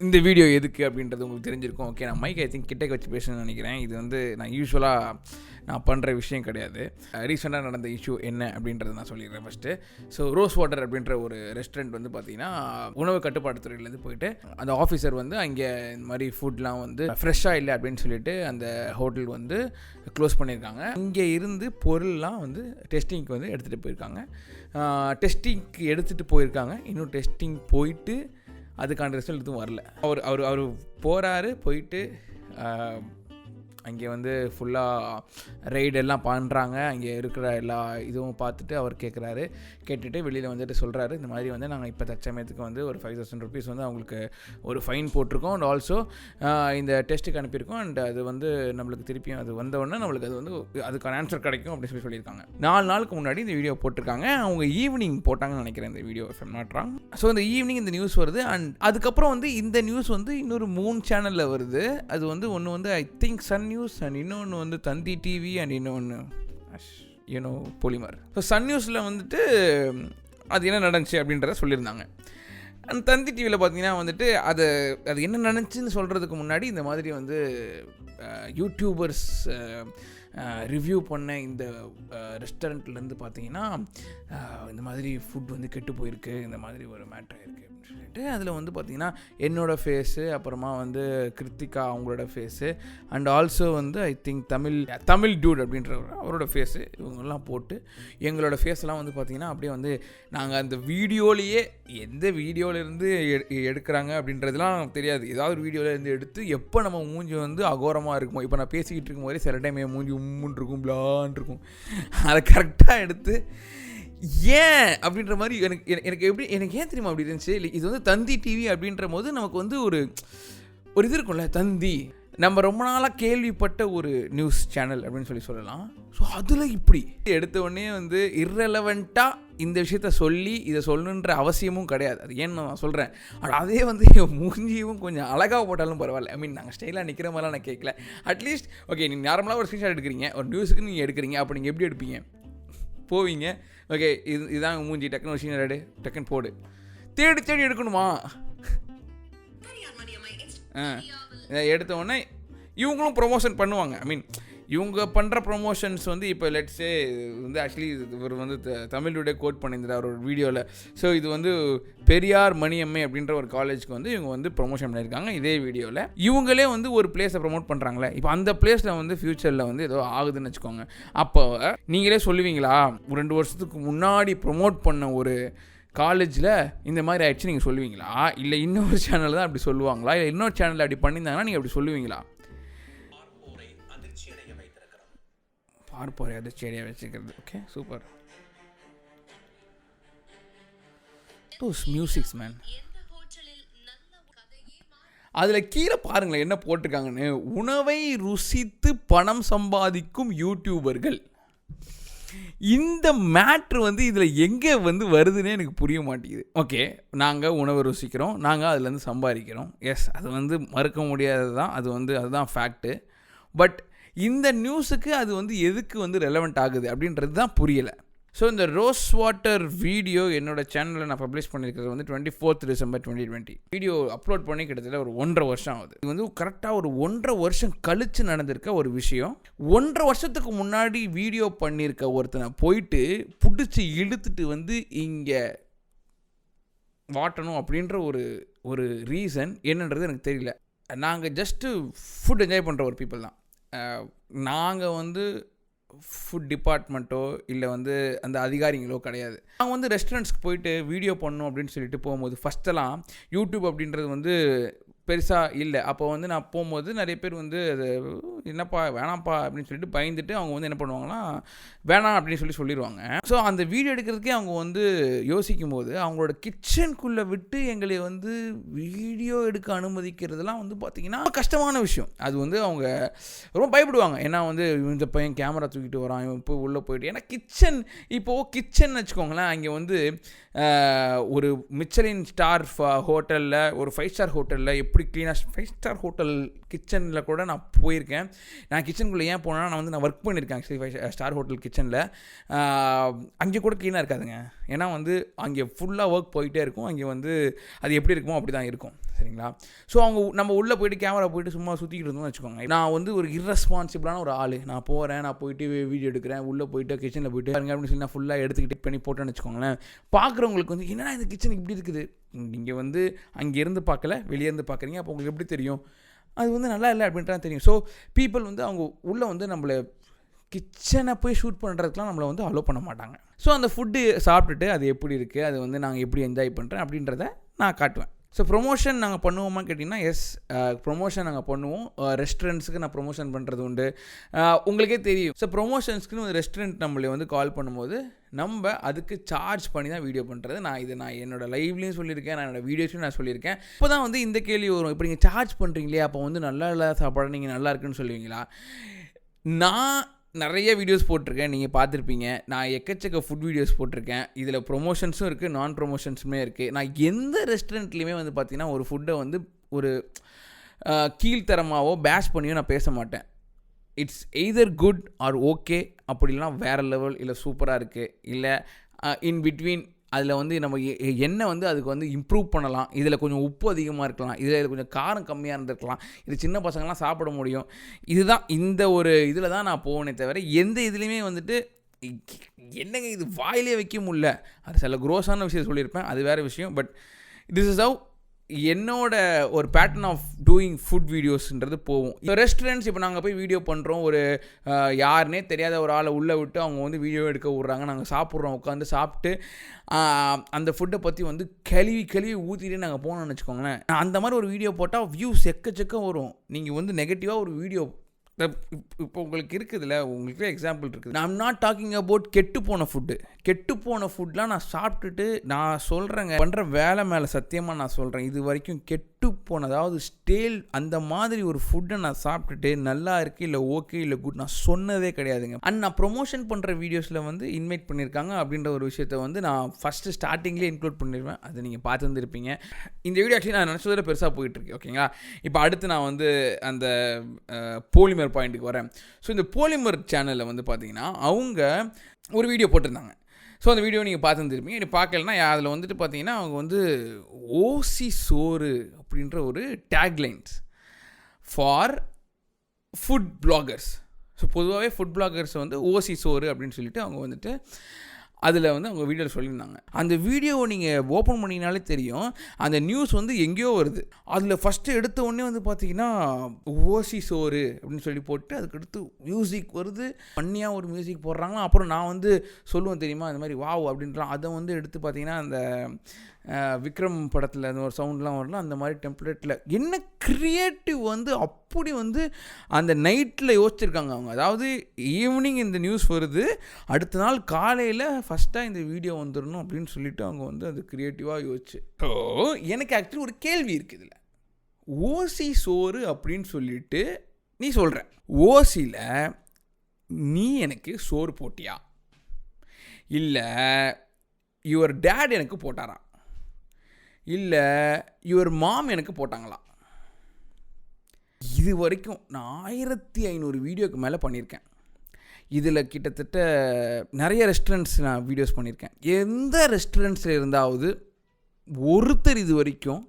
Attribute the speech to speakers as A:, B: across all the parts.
A: இந்த வீடியோ எதுக்கு அப்படின்றது உங்களுக்கு தெரிஞ்சிருக்கும். ஓகே, நான் மைக் ஐ திங்க் கிட்டே வச்சு பேசணும்னு நினைக்கிறேன். இது வந்து நான் யூஸ்வலாக நான் பண்ணுற விஷயம் கிடையாது. ரீசெண்டாக நடந்த இஷ்யூ என்ன அப்படின்றத நான் சொல்லிடுறேன் ஃபஸ்ட்டு. ஸோ ரோஸ் வாட்டர் அப்படின்ற ஒரு ரெஸ்டாரண்ட் வந்து பார்த்திங்கன்னா உணவு கட்டுப்பாட்டுத்துறையிலேருந்து போயிட்டு அந்த ஆஃபீஸர் வந்து அங்கே இந்த மாதிரி ஃபுட்லாம் வந்து ஃப்ரெஷ்ஷாக இல்லை அப்படின்னு சொல்லிட்டு அந்த ஹோட்டல் வந்து க்ளோஸ் பண்ணியிருக்காங்க. இங்கே இருந்து பொருள்லாம் வந்து டெஸ்டிங்க்கு வந்து எடுத்துகிட்டு போயிருக்காங்க. டெஸ்டிங்க்கு எடுத்துகிட்டு போயிருக்காங்க. இன்னும் டெஸ்டிங் போயிட்டு அதுக்கான ரிசல்ட் எதுவும் வரல. அவர் போகிறாரு, போயிட்டு அங்கே வந்து ஃபுல்லாக ரைடெல்லாம் பண்ணுறாங்க. அங்கே இருக்கிற எல்லா இதுவும் பார்த்துட்டு அவர் கேட்டுட்டு வெளியில் வந்துட்டு சொல்கிறாரு, இந்த மாதிரி வந்து நாங்கள் இப்போ தற்சமயத்துக்கு வந்து ஒரு 5,000 rupees வந்து அவங்களுக்கு ஒரு ஃபைன் போட்டிருக்கோம். அண்ட் ஆல்சோ இந்த டெஸ்ட்டுக்கு அனுப்பியிருக்கோம். அண்ட் அது வந்து நம்மளுக்கு திருப்பியும் அது வந்தவுடனே நம்மளுக்கு அது வந்து அதுக்கான ஆன்சர் கிடைக்கும் அப்படின்னு சொல்லியிருக்காங்க. 4 நாளுக்கு முன்னாடி இந்த வீடியோ போட்டிருக்காங்க. அவங்க ஈவினிங் போட்டாங்கன்னு நினைக்கிறேன் இந்த video, if I'm not wrong. So இந்த ஈவினிங் இந்த நியூஸ் வருது. அண்ட் அதுக்கப்புறம் வந்து இந்த நியூஸ் வந்து இன்னொரு 3 சேனலில் வருது. அது வந்து ஒன்று வந்து I think Sun news, and இன்னொன்று வந்து தந்தி டிவி, அண்ட் இன்னொன்று பொலிமர். ஸோ சன் நியூஸில் வந்துட்டு அது என்ன நடந்துச்சு அப்படின்றத சொல்லியிருந்தாங்க. அண்ட் தந்தி டிவியில் பார்த்தீங்கன்னா வந்துட்டு அது என்ன நடந்துச்சுன்னு சொல்கிறதுக்கு முன்னாடி இந்த மாதிரி வந்து யூடியூபர்ஸ் ரிவ்யூ பண்ண இந்த ரெஸ்டாரண்ட்லேருந்து பார்த்தீங்கன்னா இந்த மாதிரி ஃபுட் வந்து கெட்டு போயிருக்கு, இந்த மாதிரி ஒரு மேட்ரு இருக்குது அப்படின்னு சொல்லிட்டு அதில் வந்து பார்த்திங்கன்னா என்னோடய ஃபேஸு, அப்புறமா வந்து கிருத்திகா அவங்களோட ஃபேஸு, அண்ட் ஆல்சோ வந்து ஐ திங்க் தமிழ் டூட் அப்படின்றவர் அவரோட ஃபேஸு, இவங்கெல்லாம் போட்டு எங்களோட ஃபேஸ்லாம் வந்து பார்த்திங்கன்னா அப்படியே வந்து நாங்கள் அந்த வீடியோலேயே எந்த வீடியோவிலேருந்து எடுக்கிறாங்க அப்படின்றதுலாம் தெரியாது. ஏதாவது ஒரு வீடியோவிலேருந்து எடுத்து எப்போ நம்ம மூஞ்சி வந்து அகோரமாக இருக்குமோ, இப்போ நான் பேசிக்கிட்டு இருக்கும் போதே சில டைம் என் மூஞ்சி உம்முன்னு இருக்கும், பிளான் இருக்கும், அதை கரெக்டாக எடுத்து ஏன் அப்படின்ற மாதிரி எனக்கு ஏன் தெரியுமா அப்படி இருந்துச்சு. இது வந்து தந்தி டிவி அப்படின்ற போது நமக்கு வந்து ஒரு இது இருக்கும்ல, தந்தி நம்ம ரொம்ப நாளாக கேள்விப்பட்ட ஒரு நியூஸ் சேனல் அப்படின்னு சொல்லலாம். ஸோ அதில் இப்படி எடுத்த உடனே வந்து இர்ரெலவெண்ட்டாக இந்த விஷயத்த இதை சொல்லணுன்ற அவசியமும் கிடையாது. அது ஏன்னு நான் சொல்கிறேன். அதே வந்து மூஞ்சியும் கொஞ்சம் அழகாக போட்டாலும் பரவாயில்ல. ஐ மீன் நாங்கள் ஸ்டைலாக நிற்கிற மாதிரிலாம் நான் கேட்கல. அட்லீஸ்ட் ஓகே, நீங்கள் நார்மலாக ஒரு ஸ்க்ரீன்ஷாட் எடுக்கிறீங்க, ஒரு நியூஸுக்கு நீங்கள் எடுக்கிறீங்க, அப்போ நீங்கள் எப்படி எடுப்பீங்க? போவீங்க, ஓகே இதுதான் மூஞ்சி, டக்குன்னு ஒரு ஸ்க்ரீன்ஷாட் டக்குன்னு போடு. தேடி எடுக்கணுமா? எடுத்த உடனே இவங்களும் ப்ரொமோஷன் பண்ணுவாங்க. ஐ மீன் இவங்க பண்ணுற ப்ரொமோஷன்ஸ் வந்து இப்போ லெட்ஸே வந்து ஆக்சுவலி இவர் வந்து தமிழுடைய கோட் பண்ணியிருந்தார் ஒரு வீடியோவில். ஸோ இது வந்து பெரியார் மணியம்மை அப்படின்ற ஒரு காலேஜுக்கு வந்து இவங்க வந்து ப்ரொமோஷன் பண்ணியிருக்காங்க. இதே வீடியோவில் இவங்களே வந்து ஒரு பிளேஸை ப்ரொமோட் பண்ணுறாங்களே, இப்போ அந்த பிளேஸில் வந்து ஃப்யூச்சரில் வந்து ஏதோ ஆகுதுன்னு வச்சுக்கோங்க. அப்போ நீங்களே சொல்லுவீங்களா, 2 வருஷத்துக்கு முன்னாடி ப்ரொமோட் பண்ண ஒரு காலேஜில் இந்த மாதிரி ஆயிடுச்சு நீங்கள் சொல்லுவீங்களா? இல்லை இன்னொரு சேனல் தான் அப்படி சொல்லுவாங்களா? இல்லை இன்னொரு சேனலில் அப்படி பண்ணியிருந்தாங்கன்னா நீங்கள் அப்படி சொல்லுவீங்களா? பார்ப்போரை அதிர்ச்சியடைய வச்சுக்கிறது. Okay, super. Those musics man. அதில் கீழே பாருங்களேன் என்ன போட்டிருக்காங்கன்னு, உணவை ருசித்து பணம் சம்பாதிக்கும் யூடியூபர்கள். இந்த மேட்ரு வந்து இதில் எங்கே வந்து வருதுன்னே எனக்கு புரிய மாட்டேங்குது. ஓகே, நாங்கள் உணவை ருசிக்கிறோம், நாங்கள் அதுலேருந்து சம்பாதிக்கிறோம். எஸ், அது வந்து மறுக்க முடியாதது தான், அதுதான் ஃபேக்ட்டு. பட் இந்த நியூஸுக்கு அது வந்து எதுக்கு வந்து ரெலவெண்ட் ஆகுது அப்படின்றது தான் புரியலை. ஸோ இந்த ரோஸ் வாட்டர் வீடியோ என்னோடய சேனலில் நான் பப்ளிஷ் பண்ணியிருக்கிறது வந்து 24th December 2020. வீடியோ அப்லோட் பண்ணி கிட்டத்தட்ட ஒரு 1.5 வருஷம் ஆகுது. இது வந்து கரெக்டாக ஒரு 1.5 வருஷம் கழித்து நடந்திருக்க ஒரு விஷயம். 1.5 வருஷத்துக்கு முன்னாடி வீடியோ பண்ணியிருக்க ஒருத்தனை போயிட்டு பிடிச்சி இழுத்துட்டு வந்து இங்கே வாட்டணும் அப்படின்ற ஒரு ரீசன் என்னன்றது எனக்கு தெரியல. நாங்கள் ஜஸ்ட்டு ஃபுட் என்ஜாய் பண்ணுற ஒரு பீப்புள் தான். நாங்கள் வந்து ஃபுட் டிபார்ட்மெண்ட்டோ இல்லை வந்து அந்த அதிகாரிகளோ கிடையாது. நாங்கள் வந்து ரெஸ்டாரண்ட்ஸ்க்கு போயிட்டு வீடியோ பண்ணணும் அப்படின்னு சொல்லிட்டு போகும்போது ஃபஸ்ட்டெல்லாம் யூடியூப் அப்படின்றது வந்து பெருசாக இல்லை. அப்போ வந்து நான் போகும்போது நிறைய பேர் வந்து அது என்னப்பா வேணாம்ப்பா அப்படின்னு சொல்லிட்டு பயந்துட்டு அவங்க வந்து என்ன பண்ணுவாங்கன்னா வேணாம் அப்படின்னு சொல்லிடுவாங்க. ஸோ அந்த வீடியோ எடுக்கிறதுக்கே அவங்க வந்து யோசிக்கும் போது அவங்களோட கிச்சனுக்குள்ளே விட்டு எங்களை வந்து வீடியோ எடுக்க அனுமதிக்கிறதுலாம் வந்து பார்த்திங்கன்னா கஷ்டமான விஷயம். அது வந்து அவங்க ரொம்ப பயப்படுவாங்க. ஏன்னா வந்து இந்த பையன் கேமரா தூக்கிட்டு வரான், இவன் போய் உள்ளே போயிட்டு, ஏன்னா கிச்சன் வச்சுக்கோங்களேன். அங்கே வந்து ஒரு மிச்சலின் ஸ்டார் ஹோட்டலில், ஒரு 5 ஸ்டார் ஹோட்டலில் எப்படி க்ளீனாக 5 ஸ்டார் ஹோட்டல் கிச்சனில் கூட நான் போயிருக்கேன். நான் கிச்சனுக்குள்ளே ஏன் போனேன்னா நான் ஒர்க் பண்ணியிருக்கேன் ஆக்சுவலி 5 ஸ்டார் ஹோட்டல் கிச்சனில். அங்கே கூட க்ளீனாக இருக்காதுங்க. ஏன்னா வந்து அங்கே ஃபுல்லாக ஒர்க் போயிட்டே இருக்கும், அங்கே வந்து அது எப்படி இருக்குமோ அப்படி தான் இருக்கும். சரிங்களா? ஸோ அவங்க நம்ம உள்ளே போயிட்டு கேமரா போயிட்டு சும்மா சுற்றிக்கிட்டு இருந்தோம்னு வச்சுக்கோங்க. நான் வந்து ஒரு இர்ரெஸ்பான்சிபிளான ஒரு ஆள். நான் போகிறேன், நான் போயிட்டு வீடியோ எடுக்கிறேன், உள்ளே போயிட்டு கிச்சனில் போயிட்டு பாருங்க அப்படின்னு சொல்லி நான் ஃபுல்லாக எடுத்துக்கிட்டு பண்ணி போட்டேன்னு வச்சுக்கோங்களேன். பார்க்குறவங்களுக்கு வந்து என்னடா இந்த கிச்சன் இப்படி இருக்குது, நீங்கள் வந்து அங்கேருந்து பார்க்கல, வெளியேருந்து பார்க்குறீங்க, அப்போ உங்களுக்கு எப்படி தெரியும் அது வந்து நல்லா இல்லை அப்படின்ட்டு தெரியும். ஸோ பீப்புள் வந்து அவங்க உள்ளே வந்து நம்மளை கிச்சனை போய் ஷூட் பண்ணுறதுக்குலாம் நம்மளை வந்து அலோவ் பண்ண மாட்டாங்க. ஸோ அந்த ஃபுட்டு சாப்பிட்டுட்டு அது எப்படி இருக்குது, அது வந்து நாங்கள் எப்படி என்ஜாய் பண்ணுறேன் அப்படின்றத நான் காட்டுவேன். ஸோ ப்ரொமோஷன் நாங்கள் பண்ணுவோமா கேட்டிங்கன்னா, எஸ், ப்ரொமோஷன் நாங்கள் பண்ணுவோம். ரெஸ்டாரண்ட்ஸுக்கு நான் ப்ரொமோஷன் பண்ணுறது உண்டு. உங்களுக்கே தெரியும். ஸோ ப்ரொமோஷன்ஸ்க்குன்னு ஒரு ரெஸ்டாரண்ட் நம்மளை வந்து கால் பண்ணும்போது நம்ம அதுக்கு சார்ஜ் பண்ணி தான் வீடியோ பண்ணுறது. நான் என்னோடய லைவ்லேயும் சொல்லியிருக்கேன், நான் என்னோடய வீடியோஸ்லையும் நான் சொல்லியிருக்கேன். இப்போ தான் வந்து இந்த கேள்வி வரும், இப்போ நீங்கள் சார்ஜ் பண்ணுறீங்களே அப்போ வந்து நல்லா இல்லை சாப்பாடு நீங்கள் நல்லா இருக்குன்னு சொல்லுவீங்களா? நான் நிறைய வீடியோஸ் போட்டிருக்கேன், நீங்கள் பார்த்துருப்பீங்க. நான் எக்கச்சக்க ஃபுட் வீடியோஸ் போட்டிருக்கேன். இதில் ப்ரொமோஷன்ஸும் இருக்குது, நான் ப்ரொமோஷன்ஸுமே இருக்குது. நான் எந்த ரெஸ்டாரண்ட்லேயுமே வந்து பார்த்திங்கன்னா ஒரு ஃபுட்டை வந்து ஒரு கீழ்த்தரமாகவோ பேஷ் பண்ணியோ நான் பேச மாட்டேன். It's either good or okay, அப்படி இல்லைனா வேறு லெவல், இல்லை சூப்பராக இருக்குது, இல்லை இன் பிட்வீன் அதில் வந்து நம்ம என்ன வந்து அதுக்கு வந்து இம்ப்ரூவ் பண்ணலாம், இதில் கொஞ்சம் உப்பு அதிகமாக இருக்கலாம், இதில் கொஞ்சம் காரம் கம்மியாக இருந்திருக்கலாம், இது சின்ன பசங்களாம் சாப்பிட முடியும், இதுதான் இந்த ஒரு இதில் தான் நான் போவேனே தவிர எந்த இதுலேயுமே வந்துட்டு என்னங்க இது வாயிலே வைக்க முடியல, அது சில க்ரோஸான விஷயம் சொல்லியிருப்பேன், அது வேறு விஷயம். பட் திஸ் இஸ் ஹவ் என்னோட ஒரு பேட்டர்ன் ஆஃப் டூயிங் ஃபுட் வீடியோஸ்ன்றது போகும். இப்போ ரெஸ்டாரண்ட்ஸ், இப்போ நாங்கள் போய் வீடியோ பண்ணுறோம், ஒரு யாருனே தெரியாத ஒரு ஆளை உள்ளே விட்டு அவங்க வந்து வீடியோ எடுக்க விட்றாங்க, நாங்கள் சாப்பிட்றோம், உட்காந்து சாப்பிட்டு அந்த ஃபுட்டை பற்றி வந்து கழுவி ஊற்றிட்டு நாங்கள் போனோம்னு வச்சுக்கோங்களேன். அந்த மாதிரி ஒரு வீடியோ போட்டால் வியூஸ் எக்கச்சக்கம் வரும். நீங்கள் வந்து நெகட்டிவாக ஒரு வீடியோ இப்போ உங்களுக்கு இருக்குதுல்ல, உங்களுக்கு எக்ஸாம்பிள் இருக்குது. நான் நாட் டாக்கிங் அபவுட் கெட்டுப்போன ஃபுட்லாம் நான் சாப்பிட்டுட்டு நான் சொல்கிறேங்க, பண்ணுற வேலை மேலே சத்தியமாக நான் சொல்கிறேன், இது வரைக்கும் கெட்டுப்போனதாவது ஸ்டேல் அந்த மாதிரி ஒரு ஃபுட்டை நான் சாப்பிட்டுட்டு நல்லா இருக்குது இல்லை ஓகே இல்லை குட் நான் சொன்னதே கிடையாதுங்க. அண்ட் நான் ப்ரொமோஷன் பண்ணுற வீடியோஸில் வந்து இன்வைட் பண்ணியிருக்காங்க அப்படின்ற ஒரு விஷயத்த வந்து நான் ஃபஸ்ட்டு ஸ்டார்டிங்லேயே இன்க்ளூட் பண்ணிடுவேன். அதை நீங்கள் பார்த்து வந்துருப்பீங்க. இந்த வீடியோ ஆக்சுவலி நான் நினச்சதில் பெருசாக போயிட்டுருக்கு. ஓகேங்களா? இப்போ அடுத்து நான் வந்து அந்த போலிமர் பாயிண்ட்டுக்கு வரேன். ஸோ இந்த போலிமர் சேனலில் வந்து பார்த்தீங்கன்னா அவங்க ஒரு வீடியோ போட்டிருந்தாங்க. ஸோ அந்த வீடியோ நீங்கள் பார்த்துருந்துருப்பீங்க. இது பார்க்கலன்னா அதில் வந்துட்டு பார்த்தீங்கன்னா அவங்க வந்து ஓசி சோறு அப்படின்ற ஒரு taglines for food bloggers. So பொதுவாகவே ஃபுட் பிளாகர்ஸ் வந்து ஓசி சோறு அப்படின்னு சொல்லிட்டு அவங்க வந்துட்டு அதில் வந்து அவங்க வீடியோவில் சொல்லியிருந்தாங்க. அந்த வீடியோவை நீங்கள் ஓப்பன் பண்ணிங்கனாலே தெரியும், அந்த நியூஸ் வந்து எங்கேயோ வருது. அதில் ஃபஸ்ட்டு எடுத்த உடனே வந்து பார்த்தீங்கன்னா ஓசி சோறு அப்படின்னு சொல்லி போட்டு அதுக்கடுத்து மியூசிக் வருது, பண்ணியாக ஒரு மியூசிக் போடுறாங்களா. அப்புறம் நான் வந்து சொல்லுவேன் தெரியுமா இந்த மாதிரி வாவ் அப்படின்றான். அதை வந்து எடுத்து பார்த்தீங்கன்னா அந்த விக்ரம் படத்தில் அந்த ஒரு சவுண்ட்லாம் வரலாம், அந்த மாதிரி டெம்ப்ளேட்டில் என்ன க்ரியேட்டிவ் வந்து அப்படி வந்து அந்த நைட்டில் யோசிச்சிருக்காங்க அவங்க. அதாவது ஈவினிங் இந்த நியூஸ் வருது, அடுத்த நாள் காலையில் ஃபஸ்ட்டாக இந்த வீடியோ வந்துடணும் அப்படின்னு சொல்லிட்டு அவங்க வந்து அது க்ரியேட்டிவாக யோசிச்சு. ஸோ எனக்கு ஆக்சுவலி ஒரு கேள்வி இருக்குது இதில். ஓசி சோறு அப்படின்னு சொல்லிட்டு நீ சொல்கிற, ஓசியில் நீ எனக்கு சோறு போட்டியா, இல்லை யுவர் டேட் எனக்கு போட்டாரா, இல்லை யுவர் மாம் எனக்கு போட்டாங்களா? இது வரைக்கும் நான் 1500 வீடியோக்கு மேலே பண்ணியிருக்கேன். இதில் கிட்டத்தட்ட நிறைய ரெஸ்டாரண்ட்ஸ் நான் வீடியோஸ் பண்ணியிருக்கேன். எந்த ரெஸ்டாரண்ட்ஸில் இருந்தாவது ஒருத்தர் இது வரைக்கும்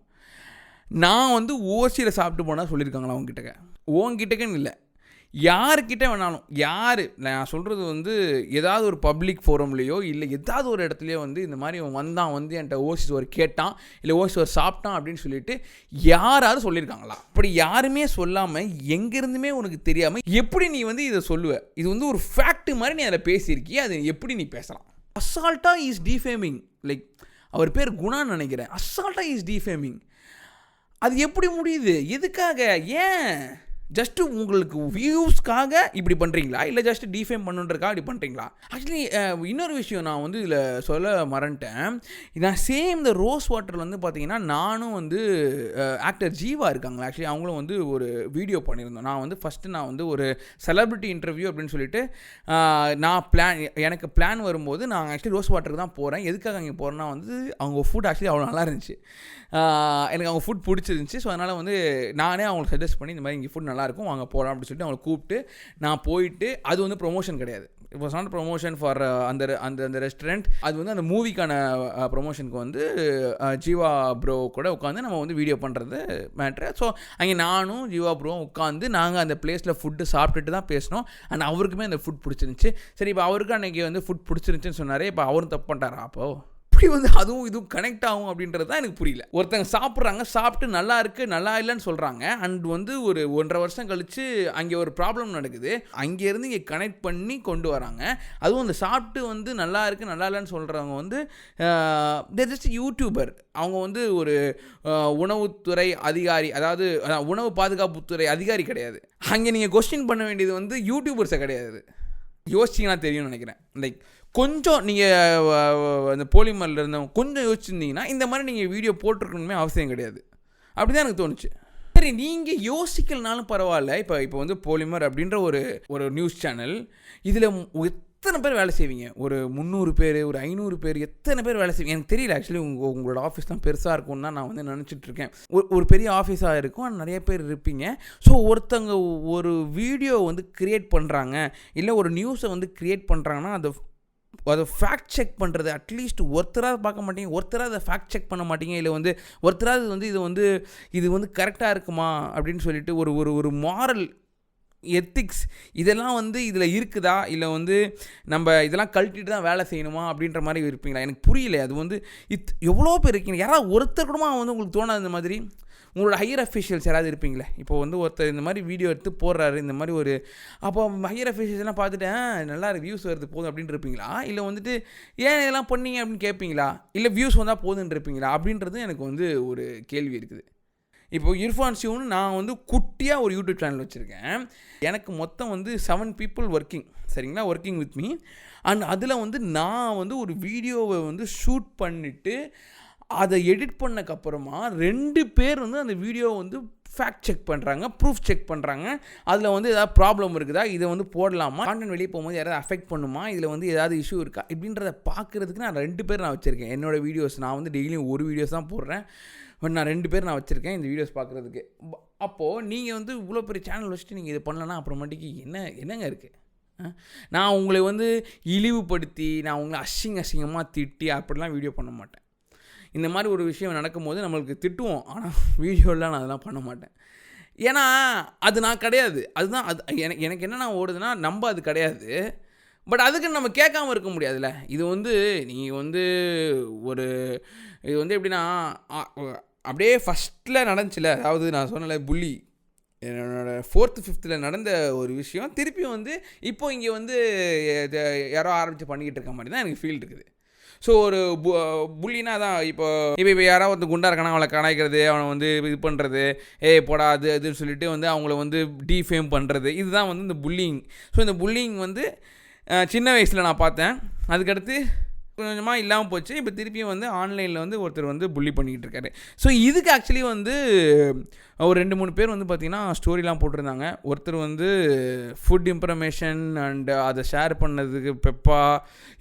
A: நான் வந்து ஓசியில் சாப்பிட்டு போனால் சொல்லியிருக்காங்களா உங்ககிட்டக்கன்னு இல்லை, யார்கிட்ட வேணாலும், யார் நான் சொல்கிறது வந்து ஏதாவது ஒரு பப்ளிக் ஃபோரம்லேயோ இல்லை ஏதாவது ஒரு இடத்துலையோ வந்து இந்த மாதிரி அவன் வந்து என்கிட்ட ஓசி சோறு கேட்டான் இல்லை ஓசி சோறு சாப்பிட்டான் அப்படின்னு சொல்லிட்டு யாராவது சொல்லியிருக்காங்களா? அப்படி யாருமே சொல்லாமல் எங்கேருந்துமே உனக்கு தெரியாமல் எப்படி நீ வந்து இதை சொல்லுவ? இது வந்து ஒரு ஃபேக்ட் மாதிரி நீ அதில் பேசியிருக்கிய, அது எப்படி நீ பேசலாம்? அசால்ட்டாக இஸ் டிஃபேமிங். லைக் அவர் பேர் குணான்னு நினைக்கிறேன். அசால்ட்டாக இஸ் டிஃபேமிங். அது எப்படி முடியுது? எதுக்காக? ஏன்? ஜஸ்ட்டு உங்களுக்கு வியூஸ்க்காக இப்படி பண்ணுறீங்களா, இல்லை ஜஸ்ட்டு டிஃபேம் பண்ணுன்றதுக்காக இப்படி பண்ணுறீங்களா? ஆக்சுவலி இன்னொரு விஷயம் நான் வந்து இதில் சொல்ல மறந்துட்டேன். நான் சேம் இந்த ரோஸ் வாட்டர் வந்து பார்த்தீங்கன்னா நானும் வந்து ஆக்டர் ஜீவா இருக்காங்களா, ஆக்சுவலி அவங்களும் வந்து ஒரு வீடியோ பண்ணியிருந்தோம். நான் வந்து ஃபஸ்ட்டு நான் வந்து ஒரு செலிபிரிட்டி இன்டர்வியூ அப்படின்னு சொல்லிட்டு எனக்கு பிளான் வரும்போது நான் ஆக்சுவலி ரோஸ் வாட்டருக்கு தான் போகிறேன். எதுக்காக அங்கே போகிறேன்னா வந்து அவங்க ஃபுட் ஆக்சுவலி அவ்வளோ நல்லா இருந்துச்சு, எனக்கு அவங்க ஃபுட் பிடிச்சிருந்துச்சி. ஸோ அதனால் வந்து நானே அவங்களுக்கு சஜஸ்ட் பண்ணி இந்த மாதிரி இங்கே ஃபுட் நல்லாயிருக்கும் வாங்க போகலாம் அப்படின்னு சொல்லிட்டு அவங்களை கூப்பிட்டு நான் போயிட்டு, அது வந்து ப்ரொமோஷன் கிடையாது, it was not promotion for அந்த அந்த அந்த ரெஸ்டாரண்ட். அது வந்து அந்த மூவிக்கான ப்ரொமோஷனுக்கு வந்து ஜீவா ப்ரோ கூட உட்காந்து நம்ம வந்து வீடியோ பண்ணுறது மேட்ரு. ஸோ அங்கே நானும் ஜீவா ப்ரோவும் உட்காந்து நாங்கள் அந்த பிளேஸில் ஃபுட்டு சாப்பிட்டுட்டு தான் பேசினோம். அண்ட் அவருக்குமே அந்த ஃபுட் பிடிச்சிருந்துச்சி. சரி, இப்போ அவருக்கு அன்றைக்கி வந்து ஃபுட் பிடிச்சிருந்துச்சின்னு சொன்னார். இப்போ அவரும் தப்பு பண்ணிட்டாரா? அப்போது இப்படி வந்து அதுவும் இதுவும் கனெக்ட் ஆகும் அப்படின்றது தான் எனக்கு புரியல. ஒருத்தங்க சாப்பிட்றாங்க, சாப்பிட்டு நல்லா இருக்குது நல்லா இல்லைன்னு சொல்கிறாங்க. அண்ட் வந்து ஒரு 1.5 வருஷம் கழித்து அங்கே ஒரு ப்ராப்ளம் நடக்குது. அங்கேருந்து இங்கே கனெக்ட் பண்ணி கொண்டு வராங்க. அதுவும் அந்த சாப்பிட்டு வந்து நல்லா இருக்குது நல்லா இல்லைன்னு சொல்கிறவங்க வந்து தேர் ஜஸ்ட் யூடியூபர். அவங்க வந்து ஒரு உணவுத்துறை அதிகாரி, அதாவது உணவு பாதுகாப்புத்துறை அதிகாரி கிடையாது. அங்கே நீங்கள் கொஸ்டின் பண்ண வேண்டியது வந்து யூடியூபர்ஸை கிடையாது. யோசிச்சிங்கன்னா தெரியும்னு நினைக்கிறேன். லைக் கொஞ்சம் நீங்கள் அந்த போலிமரில் இருந்தவங்க கொஞ்சம் யோசிச்சிருந்தீங்கன்னா இந்த மாதிரி நீங்கள் வீடியோ போட்டிருக்கணுமே அவசியம் கிடையாது. அப்படி தான் எனக்கு தோணுச்சு. சரி, நீங்கள் யோசிக்கலனாலும் பரவாயில்ல. இப்போ வந்து போலிமர் அப்படின்ற ஒரு நியூஸ் சேனல், இதில் எத்தனை பேர் வேலை செய்வீங்க? ஒரு 300 பேர், ஒரு 500 பேர், எத்தனை பேர் வேலை செய்வீங்க? எனக்கு தெரியல. ஆக்சுவலி உங்களோட ஆஃபீஸ்லாம் பெருசாக இருக்கும்னு தான் நான் வந்து நினச்சிட்ருக்கேன். ஒரு பெரிய ஆஃபீஸாக இருக்கும், நிறைய பேர் இருப்பீங்க. ஸோ ஒருத்தங்க ஒரு வீடியோ வந்து க்ரியேட் பண்ணுறாங்க, இல்லை ஒரு நியூஸை வந்து க்ரியேட் பண்ணுறாங்கன்னா அதை ஃபேக்ட் செக் பண்ணுறது அட்லீஸ்ட் ஒருத்தராக பார்க்க மாட்டீங்க, ஒருத்தராக அதை ஃபேக்ட் செக் பண்ண மாட்டீங்க, இல்லை வந்து ஒருத்தராக வந்து இது வந்து கரெக்டாக இருக்குமா அப்படின்னு சொல்லிட்டு ஒரு மாரல் எத்திக்ஸ் இதெல்லாம் வந்து இதில் இருக்குதா, இல்லை வந்து நம்ம இதெல்லாம் கழட்டிட்டு தான் வேலை செய்யணுமா அப்படின்ற மாதிரி இருப்பீங்களா? எனக்கு புரியல. அது வந்து எவ்வளோ பேர் இருக்கீங்க. யாராவது ஒருத்தர் கூட வந்து உங்களுக்கு தோணாது இந்த மாதிரி? உங்களோட ஹையர் அஃபீஷியல்ஸ் யாராவது இருப்பீங்களே, இப்போ வந்து ஒருத்தர் இந்த மாதிரி வீடியோ எடுத்து போடுறாரு இந்த மாதிரி அப்போ ஹையர் அஃபீஷியல்ஸ்லாம் பார்த்துட்டேன் நல்லா வியூஸ் வருது போதும் அப்படின்னு இருப்பீங்களா? இல்லை வந்துட்டு ஏன் இதெல்லாம் பண்ணீங்க அப்படின்னு கேட்பீங்களா? இல்லை வியூஸ் வந்தால் போதுன்னு இருப்பீங்களா? அப்படின்றது எனக்கு வந்து ஒரு கேள்வி இருக்குது. இப்போ இர்ஃபான் ஷிவ்னு நான் வந்து குட்டியாக ஒரு யூடியூப் சேனல் வச்சுருக்கேன். எனக்கு மொத்தம் வந்து 7 people ஒர்க்கிங், சரிங்களா, ஒர்க்கிங் வித் மீ. அண்ட் அதில் வந்து நான் வந்து ஒரு வீடியோவை வந்து ஷூட் பண்ணிவிட்டு அதை எடிட் பண்ணக்கப்புறமா 2 பேர் வந்து அந்த வீடியோவை வந்து ஃபேக்ட் செக் பண்ணுறாங்க, ப்ரூஃப் செக் பண்ணுறாங்க. அதில் வந்து ஏதாவது ப்ராப்ளம் இருக்குதா, இதை வந்து போடலாமா, கான்டென்ட் வெளியே போகும்போது யாராவது அஃபெக்ட் பண்ணுமா, இதில் வந்து ஏதாவது இஷ்யூ இருக்கா இப்படின்றத பார்க்குறதுக்கு நான் 2 பேர் நான் வச்சுருக்கேன். என்னோடய வீடியோஸ் நான் வந்து டெய்லியும் ஒரு வீடியோஸ் தான் போடுறேன். பட் நான் 2 பேர் நான் வச்சுருக்கேன் இந்த வீடியோஸ் பார்க்குறதுக்கு. அப்போது நீங்கள் வந்து இவ்வளோ பெரிய சேனல் வச்சுட்டு நீங்கள் இது பண்ணலன்னா அப்புறமேட்டுக்கு என்னங்க இருக்குது? நான் உங்களை வந்து இழிவுபடுத்தி, நான் உங்களை அசிங்கமாக திட்டி அப்படிலாம் வீடியோ பண்ண மாட்டேன். இந்த மாதிரி ஒரு விஷயம் நடக்கும்போது நம்மளுக்கு திட்டுவோம், ஆனால் வீடியோலாம் நான் அதெல்லாம் பண்ண மாட்டேன். ஏன்னா அது நான் கிடையாது. அதுதான் எனக்கு என்னென்ன ஓடுதுன்னா நம்ம அது கிடையாது. பட் அதுக்கு நம்ம கேட்காம இருக்க முடியாதுல்ல. இது வந்து நீங்கள் வந்து இது வந்து எப்படின்னா அப்படியே ஃபஸ்ட்டில் நடந்துச்சுல, அதாவது நான் சொன்னல புள்ளி, என்னோடய 4th 5th நடந்த ஒரு விஷயம் திருப்பியும் வந்து இப்போது இங்கே வந்து யாரோ ஆரம்பித்து பண்ணிக்கிட்டு இருக்க மாதிரி தான் எனக்கு ஃபீல் இருக்குது. ஸோ ஒரு புள்ளினா தான் இப்போ யாராவது வந்து குண்டா இருக்கானா அவளை கணக்கிறது, அவனை வந்து இது பண்ணுறது, போடா அதுன்னு சொல்லிட்டு வந்து அவங்கள வந்து டீஃபேம் பண்ணுறது, இதுதான் வந்து இந்த புல்லிங். ஸோ இந்த புல்லிங் வந்து சின்ன வயசில் நான் பார்த்தேன். அதுக்கடுத்து கொஞ்சமாக இல்லாமல் போச்சு. இப்போ திருப்பியும் வந்து ஆன்லைனில் வந்து ஒருத்தர் வந்து புள்ளி பண்ணிக்கிட்டு இருக்காரு. ஸோ இதுக்கு ஆக்சுவலி வந்து ஒரு 2-3 பேர் வந்து பார்த்திங்கன்னா ஸ்டோரிலாம் போட்டிருந்தாங்க. ஒருத்தர் வந்து ஃபுட் இன்ஃபர்மேஷன் அண்ட் அதை ஷேர் பண்ணதுக்கு பெப்பா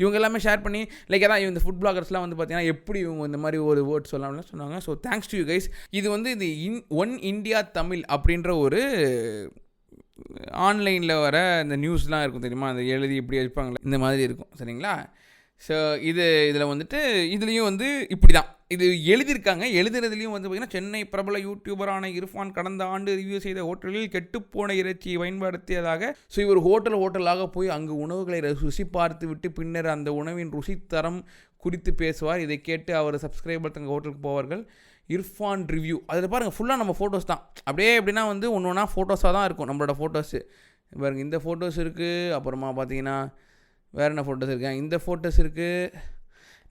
A: இவங்க எல்லாமே ஷேர் பண்ணி லைக் அதான் இந்த ஃபுட் பிளாகர்ஸ்லாம் வந்து பார்த்திங்கன்னா எப்படி இவங்க இந்த மாதிரி ஒரு வேர்ட் சொல்லலாம்னு சொன்னாங்க. So thanks to you guys. இது வந்து இது ஒன் இண்டியா தமிழ் அப்படின்ற ஒரு ஆன்லைனில் வர இந்த நியூஸ்லாம் இருக்கும் தெரியுமா, அந்த எழுதி இப்படி வைப்பாங்களே இந்த மாதிரி இருக்கும், சரிங்களா. ஸோ இதில் வந்துட்டு இதுலேயும் வந்து இப்படி தான் இது எழுதியிருக்காங்க. எழுதுறதுலேயும் வந்து பார்த்திங்கன்னா சென்னை பிரபல யூடியூபரான இர்ஃபான் கடந்த ஆண்டு ரிவ்யூ செய்த ஹோட்டலில் கெட்டுப்போன இறைச்சியை பயன்படுத்தியதாக. ஸோ இவர் ஹோட்டலாக போய் அங்கு உணவுகளை ருசி பார்த்து விட்டு பின்னர் அந்த உணவின் ருசி தரம் குறித்து பேசுவார். இதை கேட்டு அவர் சப்ஸ்கிரைபர் தங்கள் ஹோட்டலுக்கு போவார்கள். இர்ஃபான் ரிவ்யூ அதில் பாருங்கள் ஃபுல்லாக நம்ம ஃபோட்டோஸ் தான். அப்படியே எப்படின்னா வந்து ஒன்று ஒன்றா ஃபோட்டோஸாக தான் இருக்கும் நம்மளோட ஃபோட்டோஸு. பாருங்கள் இந்த ஃபோட்டோஸ் இருக்குது, அப்புறமா பார்த்தீங்கன்னா வேறு என்ன ஃபோட்டோஸ் இருக்குது, இந்த ஃபோட்டோஸ் இருக்குது,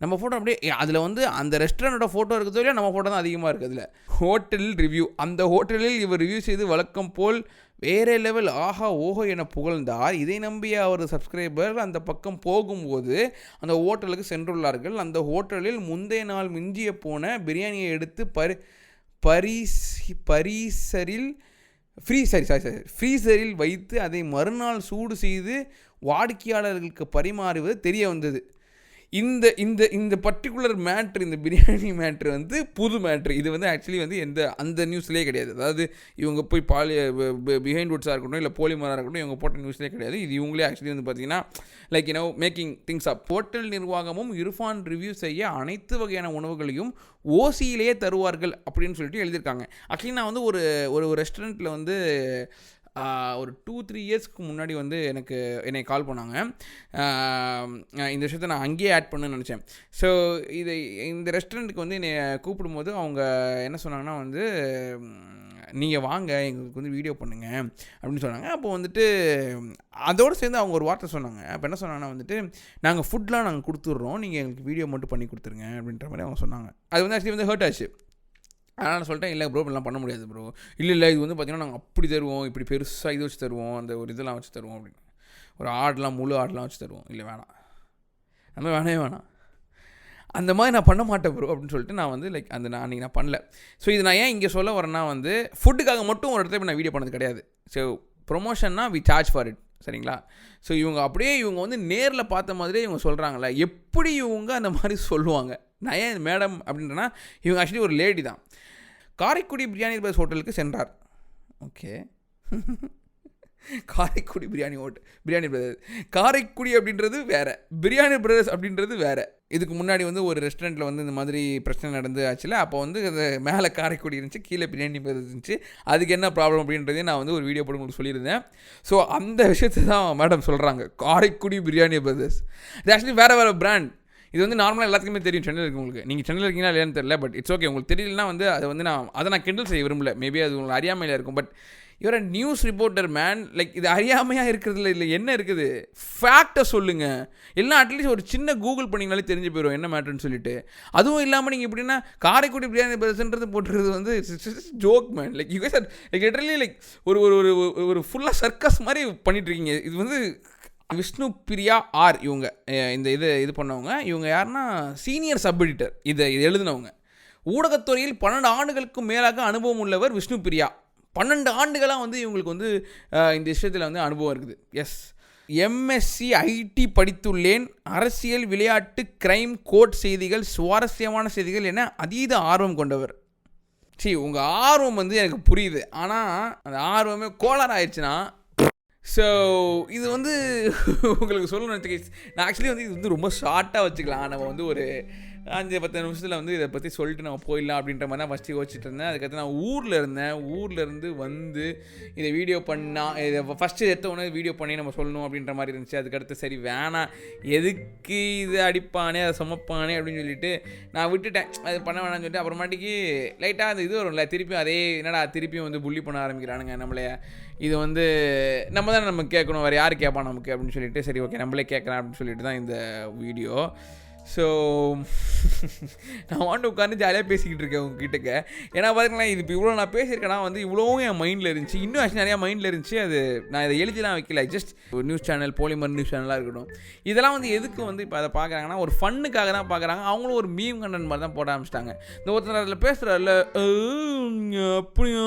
A: நம்ம ஃபோட்டோ அப்படியே அதில் வந்து அந்த ரெஸ்டாரண்ட்டோட ஃபோட்டோ இருக்கிறதோ இல்லையா நம்ம ஃபோட்டோ தான் அதிகமாக இருக்குது அதில். ஹோட்டல் ரிவ்யூ, அந்த ஹோட்டலில் இவர் ரிவ்யூ செய்து வழக்கம் போல் வேறு லெவல் ஆஹா ஓஹோ என புகழ்ந்தார். இதை நம்பிய அவர் சப்ஸ்கிரைபர் அந்த பக்கம் போகும்போது அந்த ஹோட்டலுக்கு சென்றுள்ளார்கள். அந்த ஹோட்டலில் முந்தைய நாள் மிஞ்சிய போன பிரியாணியை எடுத்து ஃப்ரீசரில் வைத்து அதை மறுநாள் சூடு செய்து வாடிக்கையாளர்களுக்கு பரிமாறுவது தெரிய வந்தது. இந்த இந்த இந்த பர்டிகுலர் மேட்ரு, இந்த பிரியாணி மேட்ரு வந்து புது மேட்ரு. இது வந்து ஆக்சுவலி வந்து அந்த நியூஸ்லேயே கிடையாது. அதாவது இவங்க போய் பிஹைண்ட் வுட்ஸாக இருக்கட்டும் இல்லை போலிமராக இருக்கட்டும் இவங்க போட்ட நியூஸ்லேயே கிடையாது. இது இவங்களே ஆக்சுவலி வந்து பார்த்தீங்கன்னா லைக் மேக்கிங் திங்ஸ் அப். ஹோட்டல் நிர்வாகமும் இர்ஃபான் ரிவ்யூ செய்ய அனைத்து வகையான உணவுகளையும் ஓசியிலேயே தருவார்கள் அப்படின்னு சொல்லிட்டு எழுதியிருக்காங்க. ஆக்சுவலி நான் வந்து ஒரு ரெஸ்டாரண்ட்டில் வந்து ஒரு 2-3 இயர்ஸ்க்கு முன்னாடி வந்து என்னை கால் பண்ணாங்க. இந்த விஷயத்தை நான் அங்கேயே ஆட் பண்ணுன்னு நினச்சேன். ஸோ இந்த ரெஸ்டாரண்ட்டுக்கு வந்து என்னை கூப்பிடும்போது அவங்க என்ன சொன்னாங்கன்னா வந்து நீங்கள் வாங்க எங்களுக்கு வந்து வீடியோ பண்ணுங்கள் அப்படின்னு சொன்னாங்க. அப்போ வந்துட்டு அதோடு சேர்ந்து அவங்க ஒரு வார்த்தை சொன்னாங்க. அப்போ என்ன சொன்னாங்கன்னா வந்துட்டு நாங்கள் ஃபுட்லாம் நாங்கள் கொடுத்துட்றோம், நீங்கள் எங்களுக்கு வீடியோ மட்டும் பண்ணி கொடுத்துருங்க அப்படின்ற மாதிரி அவங்க சொன்னாங்க. அது வந்து ஆக்சுவலி வந்து ஹர்ட் ஆச்சு. அதனால் நான் சொல்லிட்டேன், இல்லை ப்ரோ இப்படிலாம் பண்ண முடியாது ப்ரோ. இல்லை இது வந்து பார்த்திங்கன்னா நாங்கள் அப்படி தருவோம், இப்படி பெருசாக இது வச்சு தருவோம், அந்த ஒரு இதெல்லாம் வச்சு தருவோம் அப்படின்னு, ஒரு முழு ஆடெலாம் வச்சு தருவோம். இல்லை வேணாம், நம்ம வேணாம், அந்த மாதிரி நான் பண்ண மாட்டேன் ப்ரோ அப்படின்னு சொல்லிட்டு நான் வந்து லைக் அன்றைக்கி நான் பண்ணல. ஸோ இது நான் ஏன் இங்கே சொல்ல வரேன்னா வந்து ஃபுட்டுக்காக மட்டும் ஒரு இடத்துல நான் வீடியோ பண்ணது கிடையாது. ஸோ ப்ரொமோஷன்னா வி சார்ஜ் ஃபார் இட், சரிங்களா? ஸோ இவங்க வந்து நேரில் பார்த்த மாதிரியே இவங்க சொல்கிறாங்களே, எப்படி இவங்க அந்த மாதிரி சொல்லுவாங்க? நான் ஏன் மேடம் அப்படின்றனா, இவங்க ஆக்சுவலி ஒரு லேடி தான். காரைக்குடி பிரியாணி பிரதர்ஸ் ஹோட்டலுக்கு சென்றார். ஓகே, காரைக்குடி பிரியாணி பிரதர்ஸ், காரைக்குடி அப்படின்றது வேறு, பிரியாணி பிரதர்ஸ் அப்படின்றது வேறு. இதுக்கு முன்னாடி வந்து ஒரு ரெஸ்டாரண்ட்டில் வந்து இந்த மாதிரி பிரச்சனை நடந்து ஆச்சுல, அப்போ வந்து அது மேலே காரைக்குடி இருந்துச்சு, கீழே பிரியாணி பிரதர்ஸ் இருந்துச்சு. அதுக்கு என்ன ப்ராப்ளம் அப்படின்றதையும் நான் வந்து ஒரு வீடியோ போட்டு உங்களுக்கு சொல்லியிருந்தேன். ஸோ அந்த விஷயத்தை தான் மேடம் சொல்கிறாங்க, காரைக்குடி பிரியாணி பிரதர்ஸ். இது ஆக்சுவலி வேறு பிராண்ட். இது வந்து நார்மலாக எல்லாத்துக்குமே தெரியும் சென்னையில் இருக்கவங்களுக்கு. நீங்கள் சென்னையில் இருக்கீங்களா இல்லையான்னு தெரியல, பட் இட்ஸ் ஓகே. உங்களுக்கு தெரியலனா வந்து அதை வந்து நான் கிண்டல் செய்ய விரும்பல. மேபி அது உங்களுக்கு அறியாமையில் இருக்கும். பட் இவர் நியூஸ் ரிப்போர்ட்டர் மேன், லைக் இது அறியாமையாக இருக்கிறதுல இல்லை என்ன இருக்குது, ஃபேக்டை சொல்லுங்கள். எல்லாம் அட்லீஸ்ட் ஒரு சின்ன கூகுள் பண்ணிங்கனாலே தெரிஞ்சு போயிடும் என்ன மேட்டர்னு சொல்லிட்டு. அதுவும் இல்லாமல் நீங்கள் எப்படின்னா காரைக்குடி பிரியாணி பிரதர்ஸ்ன்றது போட்டுறது வந்து joke man. Like you guys are like literally like ஒரு ஃபுல்லாக சர்க்கஸ் மாதிரி பண்ணிட்டுருக்கீங்க. இது வந்து விஷ்ணு பிரியா ஆர் இவங்க இந்த இது பண்ணவங்க. இவங்க யாருன்னா சீனியர் சப் எடிட்டர், இதை எழுதினவங்க. ஊடகத்துறையில் 12 ஆண்டுகளுக்கும் மேலாக அனுபவம் உள்ளவர் விஷ்ணு பிரியா. 12 ஆண்டுகளாக வந்து இவங்களுக்கு வந்து இந்த விஷயத்தில் வந்து அனுபவம் இருக்குது. எஸ், எம்எஸ்சி ஐடி படித்துள்ளேன், அரசியல், விளையாட்டு, கிரைம், கோர்ட் செய்திகள், சுவாரஸ்யமான செய்திகள் என அதீத ஆர்வம் கொண்டவர். சரி, உங்கள் ஆர்வம் வந்து எனக்கு புரியுது, ஆனால் அந்த ஆர்வமே கோளாறு ஆயிடுச்சுன்னா ஸோ இது வந்து உங்களுக்கு சொல்லணும்னு வச்சுக்க, நான் ஆக்சுவலி வந்து இது வந்து ரொம்ப ஷார்ட்டாக வச்சுக்கலாம். நம்ம வந்து ஒரு 5-10 நிமிஷத்தில் வந்து இதை பற்றி சொல்லிட்டு நம்ம போயிடலாம் அப்படின்ற மாதிரி தான் ஃபஸ்ட்டு யோசிச்சுட்டு இருந்தேன். அதுக்கடுத்து நான் ஊரில் இருந்து வந்து இதை வீடியோ இதை ஃபஸ்ட்டு எடுத்தோடனே வீடியோ பண்ணி நம்ம சொல்லணும் அப்படின்ற மாதிரி இருந்துச்சு. அதுக்கடுத்து சரி வேணாம், எதுக்கு இது அடிப்பானே அதை சுமப்பானே அப்படின்னு சொல்லிட்டு நான் விட்டுட்டேன். அது பண்ண வேணாம்னு சொல்லிட்டு அப்புறமாட்டிக்கு லைட்டாக அந்த இது வரும்ல, திருப்பியும் அதே என்னடா திருப்பியும் வந்து புள்ளி பண்ண ஆரம்பிக்கிறானுங்க நம்மளே. இது வந்து நம்ம தானே நம்ம கேட்கணும், வேறு யார் கேட்பான் நமக்கு அப்படின்னு சொல்லிட்டு சரி ஓகே நம்மளே கேட்கலாம் அப்படின்னு சொல்லிட்டு தான் இந்த வீடியோ. ஸோ நான் வாண்டு உட்காந்து ஜாலியாக பேசிக்கிட்டு இருக்கேன் உங்ககிட்டக்க. ஏன்னா பார்த்தீங்கன்னா இது இப்போ இவ்வளோ நான் பேசியிருக்கேன்னா வந்து இவ்வளோவும் என் மைண்டில் இருந்துச்சு, இன்னும் ஆக்சுவலி நிறையா மைண்டில் இருந்துச்சு. அது நான் இதை எழுதிலாம் வைக்கல, ஜஸ்ட் ஒரு நியூஸ் சேனல், போலிமர் நியூஸ் சேனலாக இருக்கட்டும், இதெல்லாம் வந்து எதுக்கு வந்து இப்போ அதை பார்க்குறாங்கன்னா ஒரு ஃபன்னுக்காக தான் பார்க்குறாங்க. அவங்களும் ஒரு மீம் கண்டென்ட் மாதிரி தான் போட ஆரம்பிச்சிட்டாங்க. இந்த ஒருத்தர் அதில் பேசுகிறாருல அப்படியா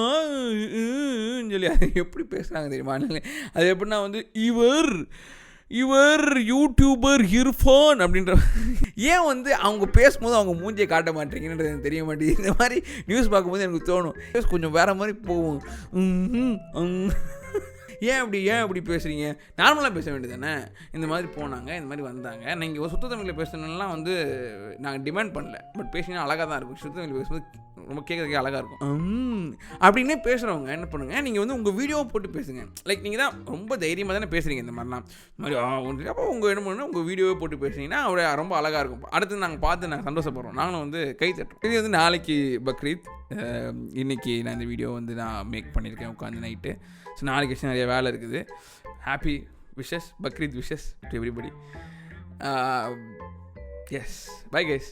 A: சொல்லி அது எப்படி பேசுகிறாங்க தெரியுமா? அது எப்படின்னா வந்து இவர் யூடியூபர் இர்ஃபான் அப்படின்ற ஏன் வந்து அவங்க பேசும்போது அவங்க மூஞ்சியை காட்ட மாட்டேங்கிறது எனக்கு தெரிய மாட்டேங்குது. இந்த மாதிரி நியூஸ் பார்க்கும்போது எனக்கு தோணும் கொஞ்சம் வேறு மாதிரி போகும். ஏன் அப்படி பேசுகிறீங்க, நார்மலாக பேச வேண்டியது தானே. இந்த மாதிரி போனாங்க, இந்த மாதிரி வந்தாங்க. நீங்கள் ஒரு சுத்த தமிழில் பேசணும்லாம் வந்து நாங்கள் டிமாண்ட் பண்ணல, பட் பேசினா அழகாக தான் இருக்கும். சுத்த தமிழ் பேசும்போது ரொம்ப கேட்குறதுக்கே அழகாக இருக்கும். அப்படின்னே பேசுகிறவங்க என்ன பண்ணுங்கள், நீங்கள் வந்து உங்கள் வீடியோவை போட்டு பேசுங்க. லைக் நீங்கள் தான் ரொம்ப தைரியமாக தானே பேசுகிறீங்க இந்த மாதிரிலாம். இந்த மாதிரி அப்போ உங்கள் என்ன பண்ணணும், உங்கள் வீடியோவை போட்டு பேசுனீங்கன்னா அவரை ரொம்ப அழகாக இருக்கும். அடுத்து நாங்கள் பார்த்து நாங்கள் சந்தோஷப்படுறோம், நாங்களும் வந்து கை தட்டுறோம். இது வந்து நாளைக்கு பக்ரீத், இன்றைக்கி நான் இந்த வீடியோ வந்து நான் மேக் பண்ணியிருக்கேன் உட்காந்து நைட்டு. ஸோ நாளைக்கு நிறைய வேலை இருக்குது. Happy wishes, Bakrid wishes to everybody. Yes, bye guys.